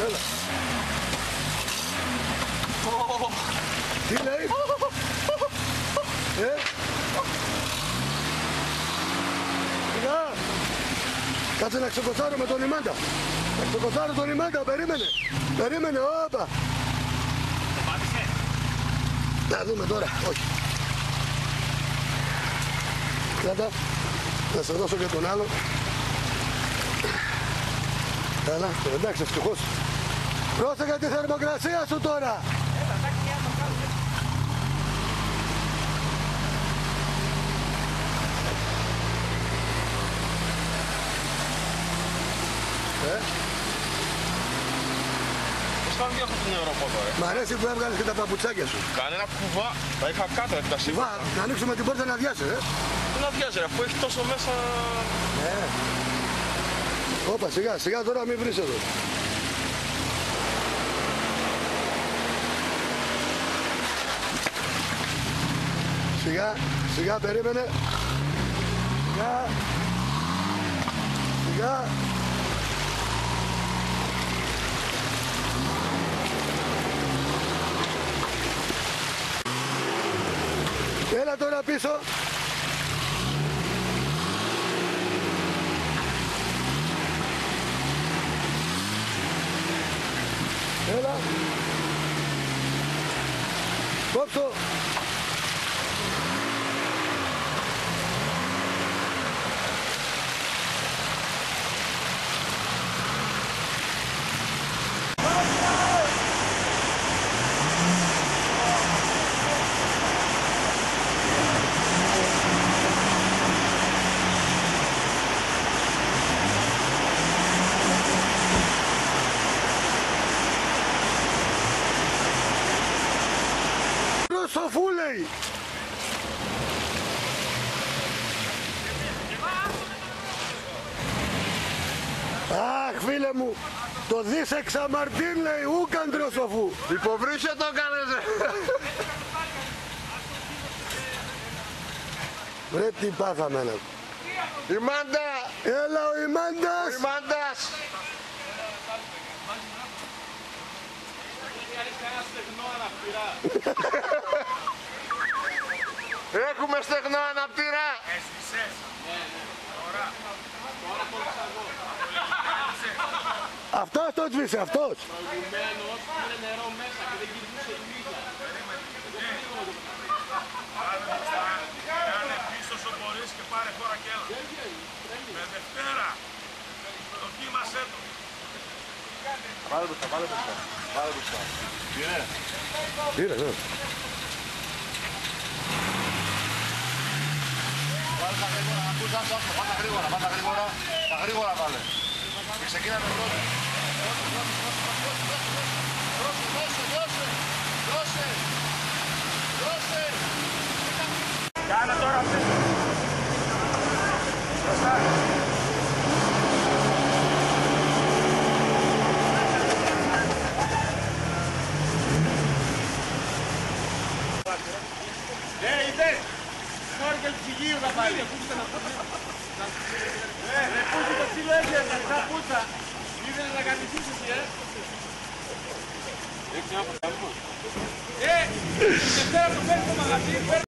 Έλα. Τι λέει? Σιγά. Κάτσε να ξεκοτσάρω με τον λιμάντα. Να ξεκοτσάρω τον λιμάντα, περίμενε. Περίμενε, όπα. Το πάτησε. Να δούμε τώρα, όχι. Κράτα, να σε δώσω και τον άλλο. Έλα, εντάξει, ευτυχώς. Πρόσεχε τη θερμοκρασία σου τώρα. Έλα, εντάξει, μια το κάνω. Πώς θα βγει αυτό το νερό από εδώ, ρε? Μ' αρέσει που έβγαλες και τα παπουτσάκια σου. Κανένα κουβά, τα είχα κάτω, τα σίγουρα. Κουβά, να ανοίξουμε την πόρτα να αδειάσει, Τι να βιάζει, ρε, αφού έχει τόσο μέσα... Όπα, σιγά, σιγά τώρα μην βρεις εδώ. Σιγά, σιγά, περίμενε. Σιγά. Σιγά. Έλα τώρα πίσω. Έλα. Κόψω. Σοφού λέει. Αχ φίλε μου, το δίσε ξαμαρτίν λέει, ούκαντρο σοφού. Υποβρύχιο το έκανες, Βρε τι πάθαμε ένα. Η Μάντα! Έλα ο Ιμάντας. Η Μάντας! Έχουμε στεγνό αναπτήρα! Έσβησες! Ναι, τώρα! Τώρα κόλλησα εγώ! Αυτός το σβήσε, αυτός! Προηγουμένως πήρε νερό μέσα και δεν κυριούσε η μύγια. Κάνε πίσω όσο μπορείς και πάρε χώρα κι έλα. Με Δευτέρα! Δοκίμασέ το! Βάλε μπροστά, βάλε μπροστά. Βάλε μπροστά. Πήρε, ναι. Βάλε τα γρήγορα, ακούς άσο, βάλε τα γρήγορα, βάλε τα γρήγορα. Τα γρήγορα βάλε. Και ξεκίναμε πρώτα. Δώσε! Κάνε τώρα πίσω! Μπροστά! Είδες! Μόρκελ ψυγείου θα πάλι. Ρε πούτσι το ξύλο έγιασε, σαν πούτσα. Ήθελες να κανηθείς εσύ, Έχεις ένα ποτάμι μας. Δευτέρα το φέρνει στο μαγαζί.